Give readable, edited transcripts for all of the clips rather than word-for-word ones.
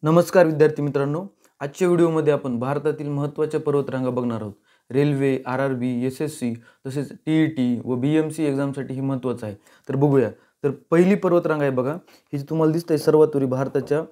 नमस्कार विद्यार्थी मित्रांनो, आजच्या व्हिडिओमध्ये आपण भारतातील महत्त्वाच्या पर्वतरांगा बघणार आहोत. रेल्वे, आर-आर-बी, एस-एस-सी तसेच टी-ई-टी व बी-एम-सी एक्झामसाठी ही महत्त्वाचं आहे. तर बघूया. तर पहिली पर्वतरांग आहे बघा, ही जी तुम्हाला दिसते सर्वात वरी भारताच्या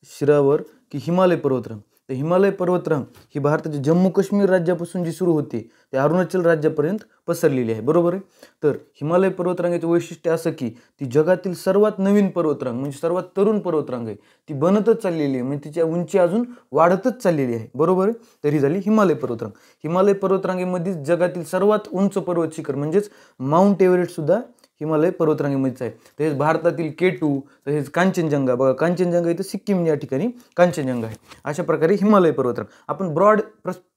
शिरावर की हिमालय पर्वतरांग. तर हिमालय पर्वतरांग ही भारताच्या जम्मू काश्मीर राज्यापासून जी सुरू होते ते अरुणाचल राज्यापर्यंत पसरलेली आहे, बरोबर आहे. तर हिमालय पर्वतरांगेचे वैशिष्ट्य असं की ती जगातील सर्वात नवीन पर्वतरांग म्हणजे सर्वात तरुण पर्वतरांग आहे. ती बनतच चाललेली आहे, म्हणजे तिची उंची अजून वाढतच चाललेली आहे, बरोबर आहे. तर ही झाली हिमालय पर्वतरांग. हिमालय पर्वतरांगेमध्ये जगातील सर्वात उंच पर्वत शिखर म्हणजेच माउंट एव्हरेस्ट सुद्धा हिमालय पर्वतरांगेमध्येच आहे. तसेच भारतातील K2 तसेच कांचनजंगा बघा, कांचनजंगा इथं सिक्कीम या ठिकाणी कांचनजंगा आहे. अशा प्रकारे हिमालय पर्वतरांग आपण ब्रॉड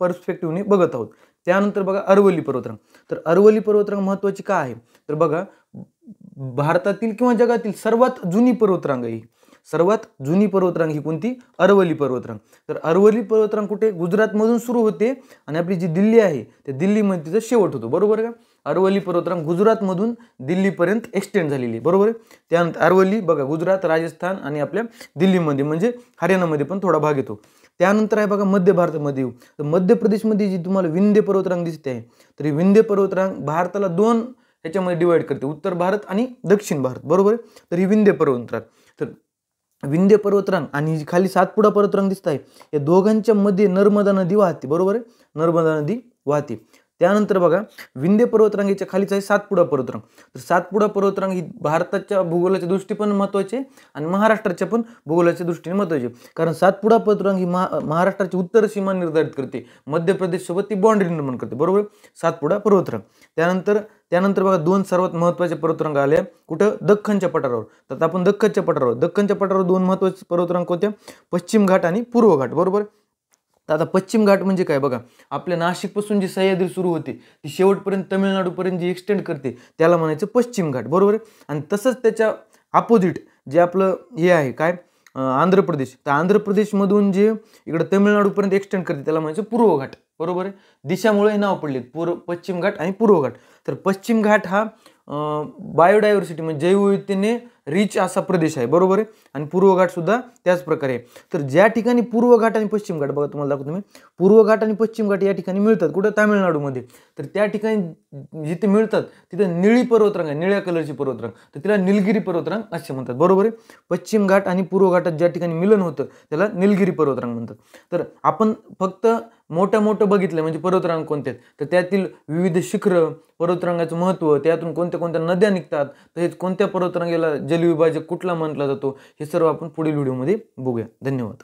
पर्स्पेक्टिव्हने बघत आहोत. त्यानंतर बघा अरवली पर्वतरांग. तर अरवली पर्वतरांग महत्त्वाची का आहे तर बघा, भारतातील किंवा जगातील सर्वात जुनी पर्वतरांग आहे. सर्वात जुनी पर्वतरांग ही कोणती? अरवली पर्वतरांग. तर अरवली पर्वतरांग कुठे? गुजरातमधून सुरू होते आणि आपली जी दिल्ली आहे त्या दिल्लीमध्ये तिचा शेवट होतो, बरोबर आहे का. अरवली पर्वतरांग गुजरातमधून दिल्लीपर्यंत एक्सटेंड झालेली आहे, बरोबर आहे. त्यानंतर अरवली बघा गुजरात, राजस्थान आणि आपल्या दिल्लीमध्ये म्हणजे हरियाणामध्ये पण थोडा भाग येतो. त्यानंतर आहे बघा मध्य भारतामध्ये येऊ तर मध्य प्रदेशमध्ये जी तुम्हाला विंध्य पर्वतरांग दिसते आहे, तर ही विंध्य पर्वतरांग भारताला दोन ह्याच्यामध्ये डिवाइड करते, उत्तर भारत आणि दक्षिण भारत, बरोबर आहे. तर ही विंध्य पर्वतरांग. तर विंध्य पर्वतरांग आणि जी खाली सातपुडा पर्वतरांग दिसत आहे या दोघांच्या मध्ये नर्मदा नदी वाहते, बरोबर आहे. नर्मदा नदी वाहते. त्यानंतर बघा विंध्य पर्वतरांगेच्या खालीच आहे सातपुडा पर्वतरांग. तर सातपुडा पर्वतरांग ही भारताच्या भूगोलाच्या दृष्टीने पण महत्त्वाची आहे आणि महाराष्ट्राच्या पण भूगोलाच्या दृष्टीने महत्त्वाची आहे. कारण सातपुडा पर्वतरांग ही महाराष्ट्राची उत्तर सीमा निर्धारित करते, मध्य प्रदेशसोबत ती बाँड्री निर्माण करते, बरोबर. सातपुडा पर्वतरांग. त्यानंतर बघा दोन सर्वात महत्त्वाचे पर्वतरांग आल्या कुठं? दख्खनच्या पठारावर. तर आपण दख्खनच्या पठारावर दोन महत्त्वाचे पर्वतरांग कोणत्या? पश्चिम घाट आणि पूर्व घाट, बरोबर. तर आता पश्चिम घाट म्हणजे काय बघा, आपल्या नाशिकपासून जी सह्याद्री सुरू होते ती शेवटपर्यंत तमिळनाडूपर्यंत जी एक्सटेंड करते त्याला म्हणायचं पश्चिम घाट, बरोबर आहे. आणि तसंच त्याच्या अपोजिट जे आपलं हे आहे काय, आंध्र प्रदेश. तर आंध्र प्रदेशमधून जे इकडं तमिळनाडूपर्यंत एक्सटेंड करते त्याला म्हणायचं पूर्व घाट, बरोबर आहे. दिशामुळे हे नाव पडले पश्चिम घाट आणि पूर्व घाट. तर पश्चिम घाट हा बायोडायव्हर्सिटी म्हणजे जैवविविधतेने रिच असा प्रदेश आहे, बरोबर आहे. आणि पूर्व घाट सुद्धा त्याच प्रकारे आहे. तर ज्या ठिकाणी पूर्व घाट आणि पश्चिम घाट बघा तुम्हाला दाखवतो मी, पूर्व घाट आणि पश्चिम घाट या ठिकाणी मिळतात कुठं? तामिळनाडूमध्ये. तर त्या ठिकाणी जिथे मिळतात तिथे निळी पर्वतरांग आहे, निळ्या कलरची पर्वतरांग, तर तिला निलगिरी पर्वतरांग असे म्हणतात, बरोबर आहे. पश्चिम घाट आणि पूर्व घाटात ज्या ठिकाणी मिलन होतं त्याला निलगिरी पर्वतरांग म्हणतात. तर आपण फक्त मोठं बघितलं म्हणजे पर्वतरांग कोणते तर त्यातील विविध शिखरं, पर्वतरांगाचं महत्त्व, त्यातून कोणत्या कोणत्या नद्या निघतात, तसेच कोणत्या पर्वतरांगेला जलविभाजक कुठला म्हटला जातो, हे सर्व आपण पुढील व्हिडिओमध्ये बघूया. धन्यवाद.